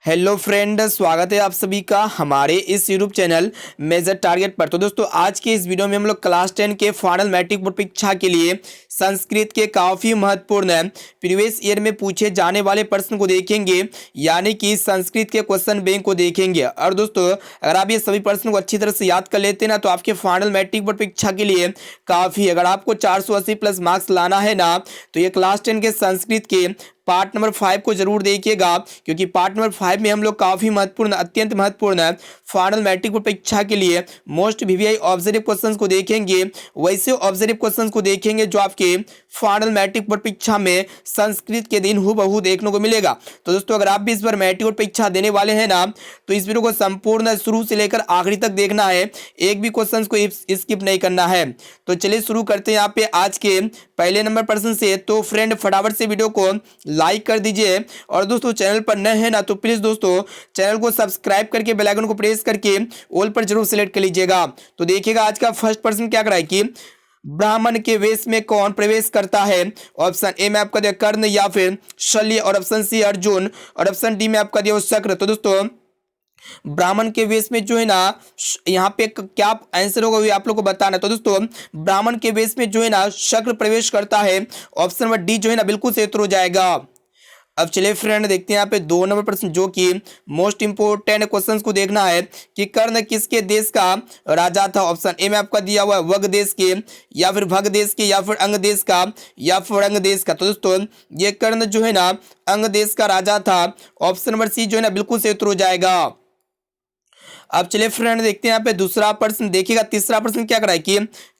Hello friend, स्वागत है आप सभी का हमारे इस यूट्यूब चैनल मेजर टारगेट पर। तो दोस्तों, आज के इस वीडियो में हम लोग क्लास 10 के फाइनल मैट्रिक बोर्ड परीक्षा के लिए संस्कृत के काफ़ी महत्वपूर्ण प्रीवियस ईयर में पूछे जाने वाले प्रश्न को देखेंगे, यानी कि संस्कृत के क्वेश्चन बैंक को देखेंगे। और दोस्तों, अगर आप ये सभी प्रश्न को अच्छी तरह से याद कर लेते हैं ना, तो आपके फाइनल मैट्रिक बोर्ड परीक्षा के लिए काफ़ी, अगर आपको 480 प्लस मार्क्स लाना है ना, तो ये क्लास 10 के संस्कृत के पार्ट नंबर 5 को जरूर देखिएगा, क्योंकि पार्ट नंबर 5 में हम लोग काफी महत्वपूर्ण, अत्यंत महत्वपूर्ण फाइनल मैट्रिक बोर्ड परीक्षा के लिए मोस्ट वीवीआई ऑब्जर्व क्वेश्चंस को देखेंगे। वैसे ऑब्जर्व क्वेश्चंस को देखेंगे जो आपके फाइनल मैट्रिक बोर्ड परीक्षा में संस्कृत के दिन हूबहू देखने को मिलेगा। तो दोस्तों, अगर आप भी इस बार मैट्रिक बोर्ड परीक्षा देने वाले हैं ना, तो इस वीडियो को संपूर्ण शुरू से लेकर आखिरी तक देखना है, एक भी क्वेश्चन को स्किप नहीं करना है। तो चलिए शुरू करते हैं यहाँ पे आज के पहले नंबर प्रश्न से। तो फ्रेंड, फटाफट से वीडियो को लाइक कर दीजिए, और दोस्तों चैनल पर नए हैं ना, तो प्लीज दोस्तों चैनल को सब्सक्राइब करके बेल आइकन को प्रेस करके ऑल पर जरूर सिलेक्ट कर लीजिएगा। तो देखिएगा आज का फर्स्ट प्रश्न क्या कराए कि ब्राह्मण के वेश में कौन प्रवेश करता है। ऑप्शन ए में आपका दिया कर्ण, या फिर शल्य, और ऑप्शन सी अर्जुन, और ऑप्शन डी में आपका दिया शक्र। तो दोस्तों, ब्राह्मण के वेश में जो है ना, यहाँ पे क्या आंसर होगा आप लोग को बताना। तो दोस्तों, ब्राह्मण के वेश में जो है ना शक्र प्रवेश करता है। ऑप्शन नंबर डी जो है ना बिल्कुल सही उत्तर हो जाएगा। अब चलिए फ्रेंड, देखते हैं यहाँ पे 2 नंबर प्रश्न, जो कि मोस्ट इंपोर्टेंट क्वेश्चंस को देखना है कि कर्ण किसके देश का राजा था। ऑप्शन ए में आपका दिया हुआ है वग देश के, या फिर भग देश के, या फिर अंग देश का, या फिर अंग देश का। तो दोस्तों, ये कर्ण जो है ना अंग देश का राजा था। ऑप्शन नंबर सी जो है ना बिल्कुल सही उत्तर हो जाएगा। अब चलिए फ्रेंड, देखते हैं यहाँ पे दूसरा प्रश्न। देखिएगा तीसरा प्रश्न क्या कराए कि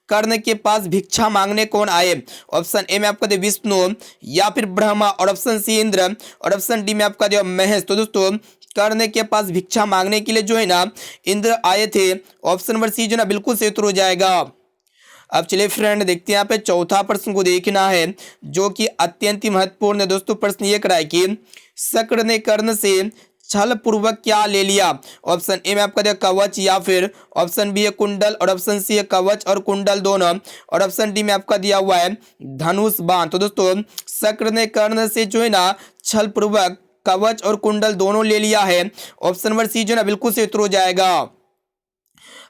कर्ण के पास भिक्षा मांगने कौन आए। ऑप्शन ए में आपका दिया विष्णु, या फिर ब्रह्मा, और ऑप्शन सी इंद्र, और ऑप्शन डी में आपका दिया महेश। तो दोस्तों, कर्ण के पास भिक्षा मांगने के लिए जो है ना इंद्र आए थे। ऑप्शन नंबर सी जो ना बिल्कुल सही उत्तर हो जाएगा। अब चलिए फ्रेंड, देखते हैं यहाँ पे चौथा प्रश्न को देखना है, जो कि अत्यंत ही महत्वपूर्ण है। दोस्तों, प्रश्न ये कराए कि शक्र ने कर्ण से छल पूर्वक क्या ले लिया। ऑप्शन ए में आपका दिया कवच, या फिर ऑप्शन बी है कुंडल, और ऑप्शन सी है कवच और कुंडल दोनों, और ऑप्शन डी में आपका दिया हुआ है धनुष बाण। तो दोस्तों, शक्र ने कर्ण से जो है ना छल पूर्वक कवच और कुंडल दोनों ले लिया है। ऑप्शन नंबर सी जो है ना बिल्कुल सही उत्तर हो जाएगा।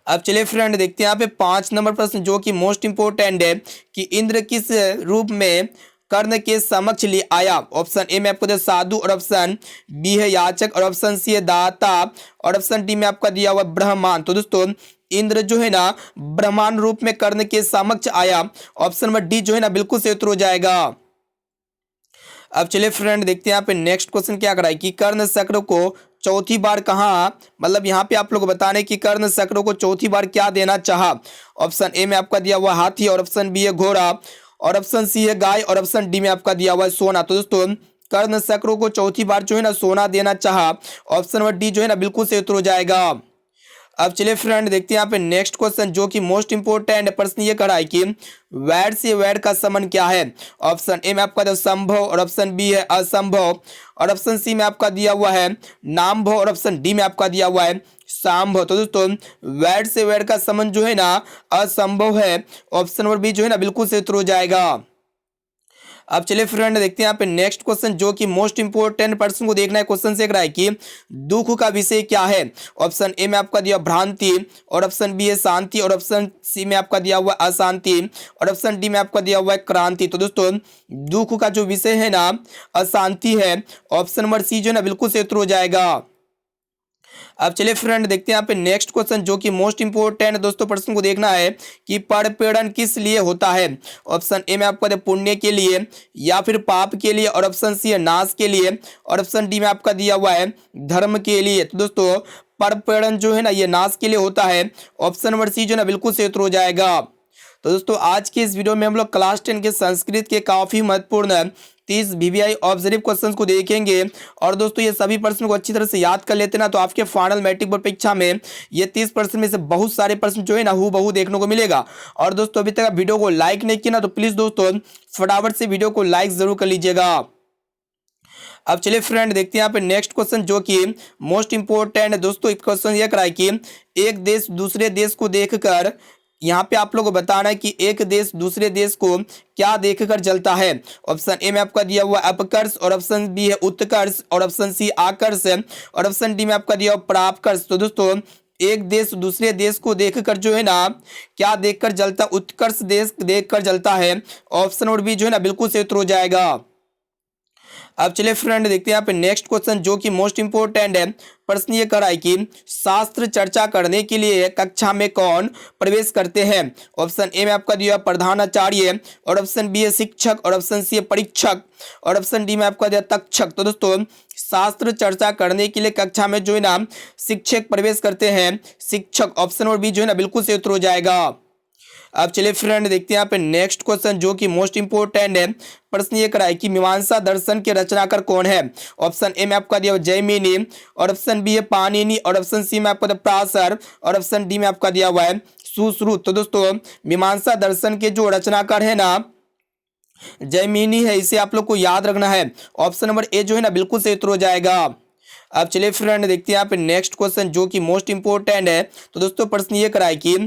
अब चलिए फ्रेंड, देखते हैं यहाँ पे 5 नंबर प्रश्न, जो कि मोस्ट इंपोर्टेंट है कि इंद्र किस रूप में कर्ण के समक्ष ले आया। ऑप्शन ए में आपको दिया साधु, और ऑप्शन बी है याचक, और ऑप्शन सी है दाता, और ऑप्शन डी में आपका दिया हुआ ब्रह्मांड। तो दोस्तों, इंद्र जो है ना ब्रह्मांड रूप में कर्ण के समक्ष आया। ऑप्शन नंबर डी जो है ना बिल्कुल सही उत्तर हो जाएगा। अब चलिए फ्रेंड, देखते हैं यहाँ पे नेक्स्ट क्वेश्चन क्या कराए कि कर्ण चक्र को चौथी बार कहाँ, मतलब यहाँ पे आप लोग बताने कि कर्ण चक्र को चौथी बार क्या देना चाहा। ऑप्शन ए में आपका दिया हुआ हाथी, और ऑप्शन बी है घोड़ा, और ऑप्शन सी है गाय, और ऑप्शन डी में आपका दिया हुआ है सोना। तो दोस्तों, कर्ण चक्र को चौथी बार जो है ना सोना देना चाहा। ऑप्शन नंबर डी जो है ना बिल्कुल सही उत्तर हो जाएगा। अब चलिए फ्रेंड, देखते हैं यहाँ पे नेक्स्ट क्वेश्चन, जो कि मोस्ट इंपोर्टेंट प्रश्न ये करा है कि वैर से वैर का संबंध क्या है। ऑप्शन ए में आपका दिया संभव, और ऑप्शन बी है असंभव, और ऑप्शन सी में आपका दिया हुआ है नाम भव, और ऑप्शन डी में आपका दिया हुआ है सांभव। तो दोस्तों, वैर से वैर का संबंध जो है ना असंभव है। ऑप्शन नंबर बी जो है ना बिल्कुल सही उत्तर हो जाएगा। अब चलिए फ्रेंड, देखते हैं यहाँ पे नेक्स्ट क्वेश्चन, जो कि मोस्ट इंपोर्टेंट प्रश्न को देखना है। क्वेश्चन से है कि दुख का विषय क्या है। ऑप्शन ए में आपका दिया भ्रांति, और ऑप्शन बी है शांति, और ऑप्शन सी में आपका दिया हुआ अशांति, और ऑप्शन डी में आपका दिया हुआ है क्रांति। तो दोस्तों, दुख का जो विषय है ना अशांति है। ऑप्शन नंबर सी जो है ना बिल्कुल सही उत्तर हो जाएगा। अब चलिए फ्रेंड, देखते हैं यहाँ पे नेक्स्ट क्वेश्चन, जो कि मोस्ट इंपोर्टेंट दोस्तों प्रश्न को देखना है कि परपीड़न किस लिए होता है। ऑप्शन ए में आपका दिया पुण्य के लिए, या फिर पाप के लिए, और ऑप्शन सी है नाश के लिए, और ऑप्शन डी में आपका दिया हुआ है धर्म के लिए। तो दोस्तों, परपीड़न जो है ना ये नाश के लिए होता है। ऑप्शन नंबर सी जो है ना बिल्कुल सही उत्तर हो जाएगा। तो दोस्तों, आज के इस वीडियो में हम लोग क्लास 10 के संस्कृत के काफी महत्वपूर्ण 30 वीवीआई ऑब्जर्व क्वेश्चंस को देखेंगे। और दोस्तों, ये सभी प्रश्न को अच्छी तरह से याद कर लेते ना, तो आपके फाइनल मैट्रिक बोर्ड परीक्षा में ये 30 प्रश्न में से बहुत सारे प्रश्न जो है ना हूबहू देखने को मिलेगा। और दोस्तों, अभी तक आप वीडियो को लाइक नहीं किया ना, तो प्लीज दोस्तों फटाफट से वीडियो को लाइक जरूर कर लीजिएगा। अब चलिए फ्रेंड, देखते हैं यहाँ पे नेक्स्ट क्वेश्चन, जो कि मोस्ट इंपोर्टेंट है। दोस्तों, क्वेश्चन ये कराए कि एक देश दूसरे देश को देखकर यहाँ पे आप लोगों को बताना है कि एक देश दूसरे देश को क्या देखकर जलता है। ऑप्शन ए में आपका दिया हुआ अपकर्ष, और ऑप्शन बी है उत्कर्ष, और ऑप्शन सी आकर्ष, और ऑप्शन डी में आपका दिया हुआ परापकर्ष। तो दोस्तों एक देश दूसरे देश को देखकर जो है ना क्या देखकर जलता, उत्कर्ष देश देखकर जलता है। ऑप्शन नंबर बी जो है ना बिल्कुल सही उत्तर हो जाएगा। अब चलिए फ्रेंड देखते हैं यहाँ पे नेक्स्ट क्वेश्चन जो कि मोस्ट इंपोर्टेंट है। प्रश्न ये कर है कि शास्त्र चर्चा करने के लिए कक्षा में कौन प्रवेश करते हैं। ऑप्शन ए में आपका दिया प्रधानाचार्य, और ऑप्शन बी है शिक्षक, और ऑप्शन सी है परीक्षक, और ऑप्शन डी में आपका दिया तक्षक। तो दोस्तों शास्त्र चर्चा करने के लिए कक्षा में जो है ना शिक्षक प्रवेश करते हैं, शिक्षक। ऑप्शन और बी जो है ना बिल्कुल सही उत्तर हो जाएगा। अब चलिए फ्रेंड देखते हैं यहाँ पे नेक्स्ट क्वेश्चन जो कि मोस्ट इंपोर्टेंट है। प्रश्न ये कराए कि मीमांसा दर्शन के रचनाकार कौन है। ऑप्शन ए में आपका दिया जैमिनी, और ऑप्शन बी है पाणिनि, और ऑप्शन सी में आपका दिया पराशर, और ऑप्शन डी में आपका दिया हुआ है सुश्रुत। तो दोस्तों मीमांसा दर्शन के जो रचनाकार है ना जैमिनी है, इसे आप लोग को याद रखना है। ऑप्शन नंबर ए जो है ना बिल्कुल सही उत्तर हो जाएगा। अब चलिए फ्रेंड देखते हैं यहाँ पे नेक्स्ट क्वेश्चन जो कि मोस्ट इंपोर्टेंट है। तो दोस्तों प्रश्न ये कराए कि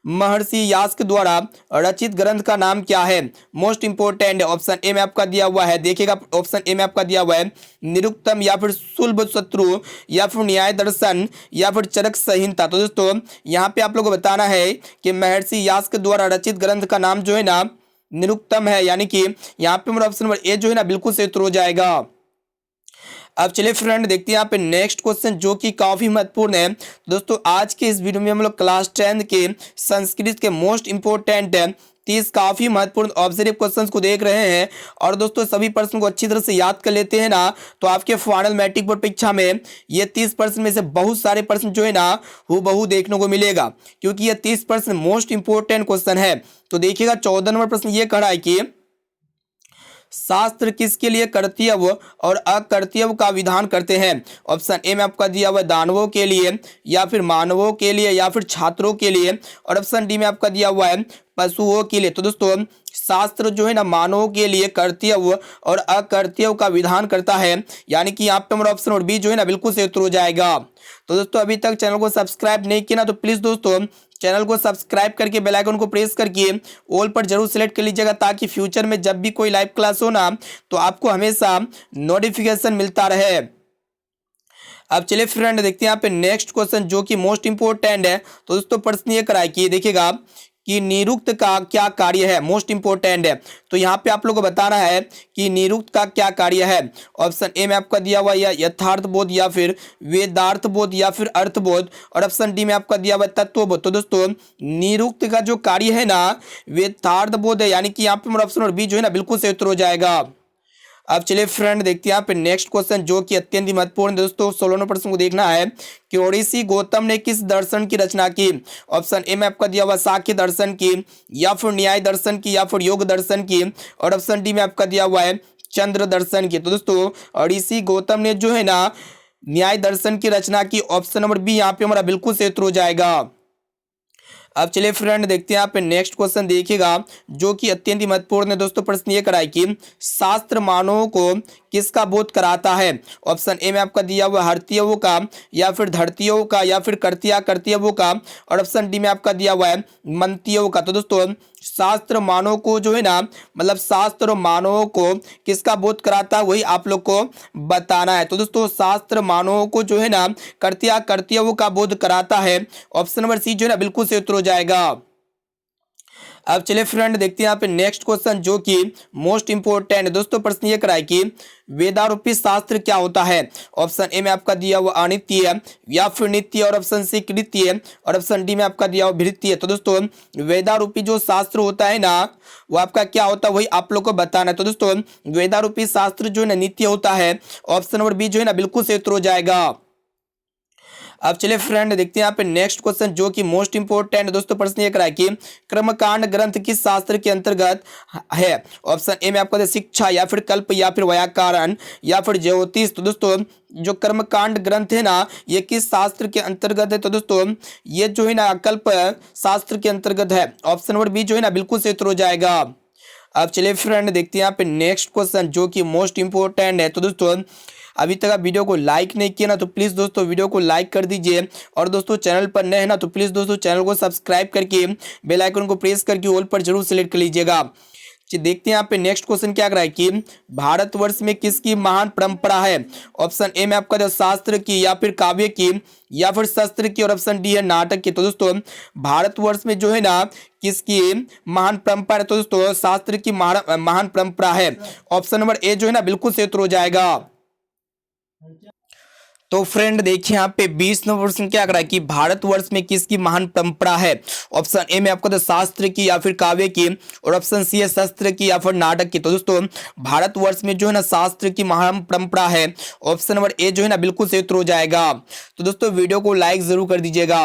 महर्षि यास्क द्वारा रचित ग्रंथ का नाम क्या है। मोस्ट इंपोर्टेंट है। ऑप्शन ए में आपका दिया हुआ है, देखिएगा ऑप्शन ए में आपका दिया हुआ है निरुक्तम, या फिर सुलभ शत्रु, या फिर न्याय दर्शन, या फिर चरक संहिता। तो दोस्तों यहाँ पे आप लोगों को बताना है कि महर्षि यास्क द्वारा रचित ग्रंथ का नाम जो है ना निरुक्तम है, यानी कि यहाँ पे मेरा ऑप्शन नंबर ए जो है ना बिल्कुल सही उत्तर हो जाएगा। अब चलिए फ्रेंड देखते हैं यहाँ पे नेक्स्ट क्वेश्चन जो कि काफी महत्वपूर्ण है। दोस्तों आज के इस वीडियो में हम लोग क्लास 10 के संस्कृत के मोस्ट इंपोर्टेंट 30 काफी महत्वपूर्ण ऑब्जर्व क्वेश्चंस को देख रहे हैं। और दोस्तों सभी प्रश्न को अच्छी तरह से याद कर लेते हैं ना तो आपके फाइनल मैट्रिक बोर्ड परीक्षा में ये 30% में से बहुत सारे प्रश्न जो है ना हूबहू देखने को मिलेगा, क्योंकि ये 30% मोस्ट इंपोर्टेंट क्वेश्चन है। तो देखिएगा 14 नंबर प्रश्न ये कह रहा है कि शास्त्र किसके लिए कर्तव्य और अकर्तव्य का विधान करते हैं। ऑप्शन ए में आपका दिया हुआ दानवों के लिए, या फिर मानवों के लिए, या फिर छात्रों के लिए, और ऑप्शन डी में आपका दिया हुआ है पशुओं के लिए। तो दोस्तों शास्त्र जो है ना मानवों के लिए कर्तव्य और अकर्तव्य का विधान करता है, यानी कि यहाँ पे हमारा ऑप्शन और बी जो है ना बिल्कुल सही उत्तर हो जाएगा। तो दोस्तों अभी तक चैनल को सब्सक्राइब नहीं किया ना तो प्लीज दोस्तों चैनल को सब्सक्राइब करके बेल आइकन को प्रेस करके ऑल पर जरूर सेलेक्ट कर लीजिएगा, ताकि फ्यूचर में जब भी कोई लाइव क्लास हो ना तो आपको हमेशा नोटिफिकेशन मिलता रहे। अब चलिए फ्रेंड देखते हैं यहाँ पे नेक्स्ट क्वेश्चन जो कि मोस्ट इंपोर्टेंट है। तो दोस्तों प्रश्न ये कराए कि देखिएगा कि निरुक्त का क्या कार्य है। मोस्ट इंपोर्टेंट है। तो यहाँ पे आप लोगों को बताना है कि निरुक्त का क्या कार्य है। ऑप्शन ए में आपका दिया हुआ है यथार्थ बोध, या फिर वेदार्थ बोध, या फिर अर्थबोध, और ऑप्शन डी में आपका दिया हुआ है तत्वबोध। तो दोस्तों निरुक्त का जो कार्य है ना वेदार्थ बोध है, यानी कि यहाँ पे ऑप्शन और बी जो है ना बिल्कुल सही उत्तर हो जाएगा। अब चलिए फ्रेंड देखते हैं यहाँ पे नेक्स्ट क्वेश्चन जो कि अत्यंत महत्वपूर्ण है। दोस्तों 16वें प्रश्न को देखना है कि ऋषि गौतम ने किस दर्शन की रचना की। ऑप्शन ए में आपका दिया हुआ सांख्य दर्शन की, या फिर न्याय दर्शन की, या फिर योग दर्शन की, और ऑप्शन डी में आपका दिया हुआ है चंद्र दर्शन की। तो दोस्तों ऋषि गौतम ने जो है ना न्याय दर्शन की रचना की। ऑप्शन नंबर बी यहाँ पे हमारा बिल्कुल सही उत्तर हो जाएगा। अब चलिए फ्रेंड देखते हैं यहाँ पे नेक्स्ट क्वेश्चन देखिएगा जो कि अत्यंत महत्वपूर्ण है। दोस्तों प्रश्न ये कराए कि शास्त्र मानवों को किसका बोध कराता है। ऑप्शन ए में आपका दिया हुआ हर्तियों का, या फिर धरतियों का, या फिर कर्तव्यों का, और ऑप्शन डी में आपका दिया हुआ है मंतियों का। तो दोस्तों शास्त्र मानव को जो है ना मतलब शास्त्र मानवों को किसका बोध कराता है वही आप लोग को बताना है। तो दोस्तों शास्त्र मानवों को जो है ना कर्तव्यों का बोध कराता है। ऑप्शन नंबर सी जो है ना बिल्कुल सही उत्तर हो जाएगा। अब चलिए फ्रेंड देखते हैं यहाँ पे नेक्स्ट क्वेश्चन जो कि मोस्ट इंपोर्टेंट है। दोस्तों प्रश्न ये कराए कि वेदारूपी शास्त्र क्या होता है। ऑप्शन ए में आपका दिया हुआ अनित्य, या फिर नित्य, और ऑप्शन सी कृत्य, और ऑप्शन डी में आपका दिया हुआ भृत्य। तो दोस्तों वेदारूपी जो शास्त्र होता है ना वो आपका क्या होता है वही आप लोग को बताना है। तो दोस्तों वेदारूपी शास्त्र जो है ना नित्य होता है। ऑप्शन नंबर बी जो है ना बिल्कुल सही उत्तर हो जाएगा। अब चलिए फ्रेंड देखते हैं यहाँ पे नेक्स्ट क्वेश्चन जो कि मोस्ट इंपोर्टेंट है। दोस्तों प्रश्न ये कराए कि कर्मकांड ग्रंथ किस शास्त्र के अंतर्गत है। ऑप्शन ए में आपका शिक्षा, या फिर कल्प, या फिर व्याकरण, या फिर ज्योतिष। तो दोस्तों जो कर्मकांड ग्रंथ है ना ये किस शास्त्र के अंतर्गत है। तो दोस्तों ये जो है ना कल्प शास्त्र के अंतर्गत है। ऑप्शन नंबर बी जो है ना बिल्कुल सही उत्तर हो जाएगा। अब चलिए फ्रेंड देखते हैं यहाँ पे नेक्स्ट क्वेश्चन जो कि मोस्ट इंपोर्टेंट है। तो दोस्तों अभी तक आप वीडियो को लाइक नहीं किया ना तो प्लीज़ दोस्तों वीडियो को लाइक कर दीजिए। और दोस्तों चैनल पर नए हैं ना तो प्लीज़ दोस्तों चैनल को सब्सक्राइब करके बेल आइकन को प्रेस करके ऑल पर जरूर सेलेक्ट कर लीजिएगा। देखते हैं यहाँ पे नेक्स्ट क्वेश्चन क्या कर रहा है कि भारतवर्ष में किसकी महान परंपरा है। ऑप्शन ए में आपका जो शास्त्र की या फिर काव्य की या फिर शस्त्र की और ऑप्शन डी है नाटक की। तो दोस्तों भारतवर्ष में जो है ना किसकी महान परंपरा है, तो दोस्तों शास्त्र की महान परंपरा है। ऑप्शन नंबर ए जो है ना बिल्कुल सही उत्तर हो जाएगा। तो फ्रेंड देखिए यहाँ पे 20 नंबर प्रश्न क्या कर रहा है कि भारतवर्ष में किसकी महान परंपरा है। ऑप्शन ए में आपको तो शास्त्र की या फिर काव्य की और ऑप्शन सी है शस्त्र की या फिर नाटक की। तो दोस्तों भारतवर्ष में जो है ना शास्त्र की महान परंपरा है। ऑप्शन नंबर ए जो है ना बिल्कुल सही उत्तर हो जाएगा। तो दोस्तों वीडियो को लाइक जरूर कर दीजिएगा।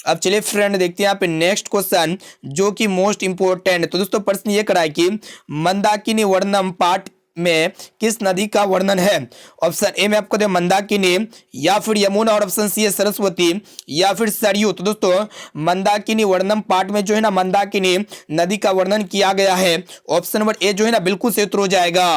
अब चलिए फ्रेंड देखते हैं यहाँ पे नेक्स्ट क्वेश्चन जो कि मोस्ट इंपोर्टेंट है। तो दोस्तों प्रश्न ये कराए कि मंदाकिनी वर्णम पाठ में किस नदी का वर्णन है। ऑप्शन ए में आपको दे मंदाकिनी या फिर यमुना और ऑप्शन सी है सरस्वती या फिर सरयू। तो दोस्तों मंदाकिनी वर्णन पाठ में जो है ना मंदाकिनी नदी का वर्णन किया गया है। ऑप्शन नंबर ए जो है ना बिल्कुल सही उत्तर हो जाएगा।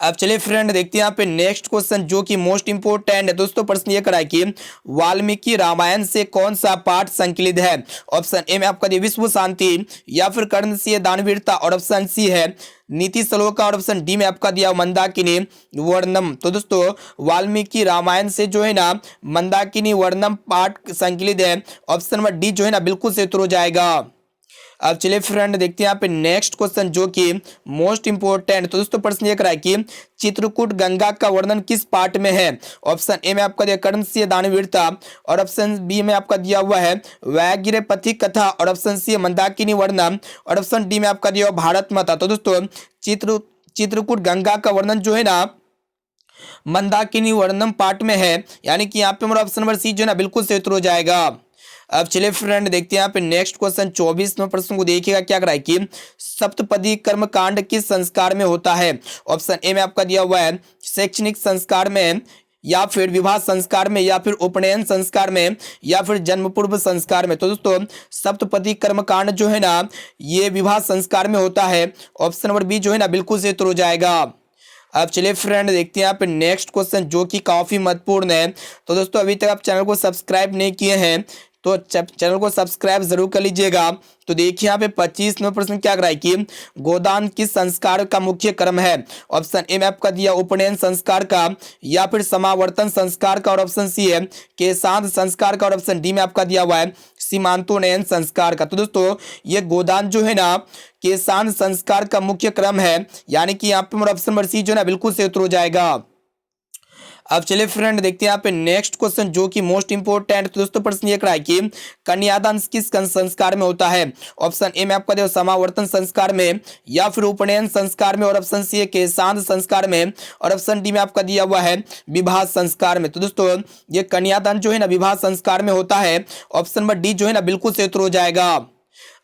अब चलिए फ्रेंड देखते हैं यहाँ पे नेक्स्ट क्वेश्चन जो कि मोस्ट इंपोर्टेंट है। दोस्तों प्रश्न ये कराए कि वाल्मीकि रामायण से कौन सा पाठ संकलित है। ऑप्शन ए में आपका दिए विश्व शांति या फिर कर्ण सी है दानवीरता और ऑप्शन सी है नीति श्लोका और ऑप्शन डी में आपका दिया मंदाकिनी वर्णम। तो दोस्तों वाल्मीकि रामायण से जो है ना मंदाकिनी वर्णम पाठ संकलित है। ऑप्शन नंबर डी जो है ना बिल्कुल सही उत्तर हो जाएगा। अब चलिए फ्रेंड देखते हैं यहाँ पे नेक्स्ट क्वेश्चन जो कि मोस्ट इंपोर्टेंट। तो दोस्तों प्रश्न ये कराए कि चित्रकूट गंगा का वर्णन किस पाठ में है। ऑप्शन ए में आपका दिया कर्ण सी दानवीरता और ऑप्शन बी में आपका दिया हुआ है व्याघ्रपथि कथा और ऑप्शन सी मंदाकिनी वर्णन और ऑप्शन डी में आपका दिया हुआ भारत माता। तो दोस्तों चित्रकूट गंगा का वर्णन जो है ना मंदाकिनी वर्णन पाठ में है, यानी कि यहाँ पे हमारा ऑप्शन नंबर सी जो है ना बिल्कुल सही उत्तर हो जाएगा। अब चलिए फ्रेंड देखते हैं यहाँ पे नेक्स्ट क्वेश्चन 24 नंबर प्रश्न को देखिएगा क्या कराए कि सप्तपदी कर्मकांड किस संस्कार में होता है। ऑप्शन ए में आपका दिया हुआ है शैक्षणिक संस्कार में या फिर विवाह संस्कार में या फिर उपनयन संस्कार में या फिर जन्म पूर्व संस्कार में। तो दोस्तों सप्तपदी कर्मकांड जो है ना ये विवाह संस्कार में होता है। ऑप्शन नंबर बी जो है ना बिल्कुल सही उत्तर हो जाएगा। अब चलिए फ्रेंड देखते हैं यहाँ पे नेक्स्ट क्वेश्चन जो कि काफी महत्वपूर्ण है। तो दोस्तों अभी तक आप चैनल को सब्सक्राइब नहीं किए हैं तो चैनल को सब्सक्राइब जरूर कर लीजिएगा। तो देखिए यहाँ पे 25 नंबर प्रश्न क्या कराए कि गोदान किस संस्कार का मुख्य क्रम है। ऑप्शन ए में आपका दिया उपनयन संस्कार का या फिर समावर्तन संस्कार का और ऑप्शन सी है केशांत संस्कार का और ऑप्शन डी में आपका दिया हुआ है सीमांतोन्नयन संस्कार का। तो दोस्तों ये गोदान जो है ना केशांत संस्कार का मुख्य क्रम है, यानी कि यहाँ पे ऑप्शन नंबर सी जो है ना बिल्कुल सही उत्तर हो जाएगा। अब चलिए फ्रेंड देखते हैं यहाँ पे नेक्स्ट क्वेश्चन जो कि मोस्ट इंपोर्टेंट। तो दोस्तों प्रश्न ये कराए कि कन्यादान किस संस्कार में होता है। ऑप्शन ए में आपका देखो समावर्तन संस्कार में या फिर उपनयन संस्कार में और ऑप्शन सी है केशांत संस्कार में और ऑप्शन डी में आपका दिया हुआ है विवाह संस्कार में। तो दोस्तों ये कन्यादान जो है ना विवाह संस्कार में होता है। ऑप्शन नंबर डी जो है ना बिल्कुल सही उत्तर हो जाएगा।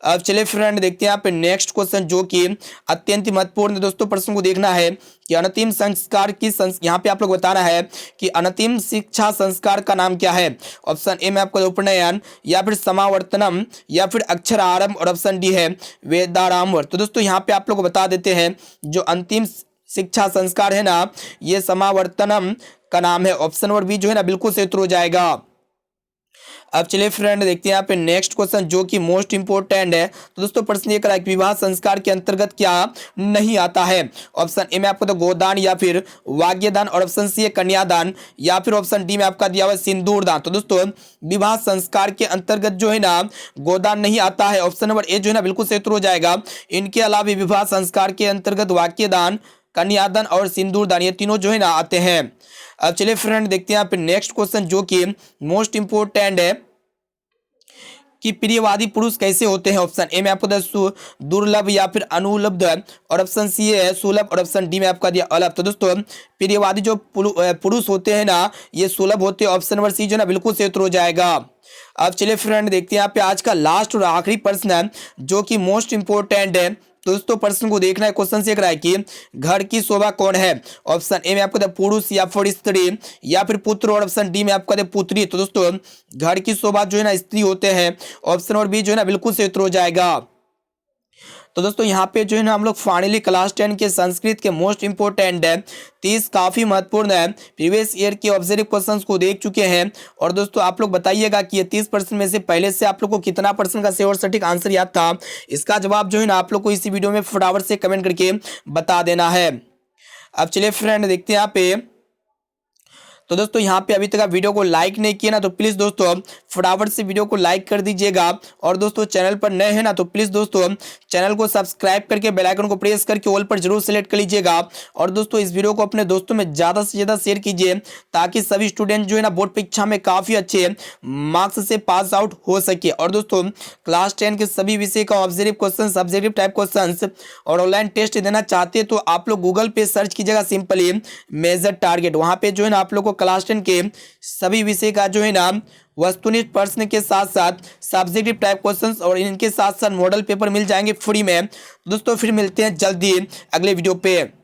अब चलिए फ्रेंड देखते हैं यहाँ पे नेक्स्ट क्वेश्चन जो कि अत्यंत महत्वपूर्ण है। दोस्तों प्रश्न को देखना है कि अंतिम संस्कार की यहाँ पे आप लोग बताना है कि अंतिम शिक्षा संस्कार का नाम क्या है। ऑप्शन ए में आपका उपनयन या फिर समावर्तनम या फिर अक्षरारंभ और ऑप्शन डी है वेदारंभ। तो दोस्तों यहाँ पे आप लोग बता देते हैं जो अंतिम शिक्षा संस्कार है ना ये समावर्तनम का नाम है। ऑप्शन नंबर बी जो है ना बिल्कुल सही उत्तर हो जाएगा। अब चलिए फ्रेंड देखते हैं यहाँ पे नेक्स्ट क्वेश्चन जो कि मोस्ट इंपोर्टेंट है। तो दोस्तों प्रश्न ये करा कि विवाह संस्कार के अंतर्गत क्या नहीं आता है। ऑप्शन ए में आपको तो गोदान या फिर वाग्यदान और ऑप्शन सी है कन्यादान या फिर ऑप्शन डी में आपका दिया हुआ सिंदूर दान। तो दोस्तों विवाह संस्कार के अंतर्गत जो है ना गोदान नहीं आता है। ऑप्शन नंबर ए जो है ना बिल्कुल सही उत्तर हो जाएगा। इनके अलावा विवाह संस्कार के अंतर्गत वाग्यदान, कन्यादान और सिंदूर दान ये तीनों जो है ना आते हैं। अब चलिए फ्रेंड देखते हैं यहाँ पे नेक्स्ट क्वेश्चन जो कि मोस्ट इंपोर्टेंट है कि प्रियवादी पुरुष कैसे होते हैं। ऑप्शन ए में आपको दुर्लभ या फिर अनुलब्ध और ऑप्शन सी है सुलभ और ऑप्शन डी में आपका दिया अलभ। तो दोस्तों प्रियवादी जो पुरुष होते हैं ना ये सुलभ होते हैं। ऑप्शन नंबर सी जो ना बिल्कुल सही उत्तर हो जाएगा। अब चलिए फ्रेंड देखते हैं यहाँ पे आज का लास्ट और आखिरी प्रश्न है जो कि मोस्ट इंपोर्टेंट है। तो दोस्तों प्रश्न को देखना है, क्वेश्चन से है कि घर की शोभा कौन है। ऑप्शन ए में आपको पुरुष या फिर स्त्री या फिर पुत्र और ऑप्शन डी में आपको पुत्री। तो दोस्तों घर की शोभा जो है ना स्त्री होते हैं। ऑप्शन और बी जो है ना बिल्कुल सही उत्तर हो जाएगा। तो दोस्तों यहाँ पे जो है ना हम लोग फाइनली क्लास 10 के संस्कृत के मोस्ट इंपोर्टेंट 30 काफ़ी महत्वपूर्ण है प्रीवियस ईयर के ऑब्जर्व क्वेश्चंस को देख चुके हैं। और दोस्तों आप लोग बताइएगा कि ये 30% में से पहले से आप लोग को कितना परसेंट का श्योर सटीक आंसर याद था। इसका जवाब जो है ना आप लोग को इसी वीडियो में फटाफट से कमेंट करके बता देना है। अब चलिए फ्रेंड देखते हैं यहाँ पे। तो दोस्तों यहाँ पे अभी तक आप वीडियो को लाइक नहीं किए ना तो प्लीज़ दोस्तों फटाफट से वीडियो को लाइक कर दीजिएगा। और दोस्तों चैनल पर नए हैं ना तो प्लीज़ दोस्तों चैनल को सब्सक्राइब करके बेल आइकन को प्रेस करके ऑल पर जरूर सेलेक्ट कर लीजिएगा। और दोस्तों इस वीडियो को अपने दोस्तों में ज़्यादा से ज़्यादा शेयर कीजिए ताकि सभी स्टूडेंट जो है ना बोर्ड परीक्षा में काफ़ी अच्छे मार्क्स से पास आउट हो सके। और दोस्तों क्लास 10 के सभी विषय का observe question, subjective type question और ऑनलाइन टेस्ट देना चाहते हैं तो आप लोग गूगल पे सर्च कीजिएगा सिंपली मेजर टारगेट। वहाँ पे जो है ना आप लोग को क्लास 10 के सभी विषय का जो है ना वस्तुनिष्ठ प्रश्न के साथ साथ सब्जेक्टिव टाइप क्वेश्चंस और इनके साथ साथ मॉडल पेपर मिल जाएंगे फ्री में। दोस्तों फिर मिलते हैं जल्दी अगले वीडियो पे।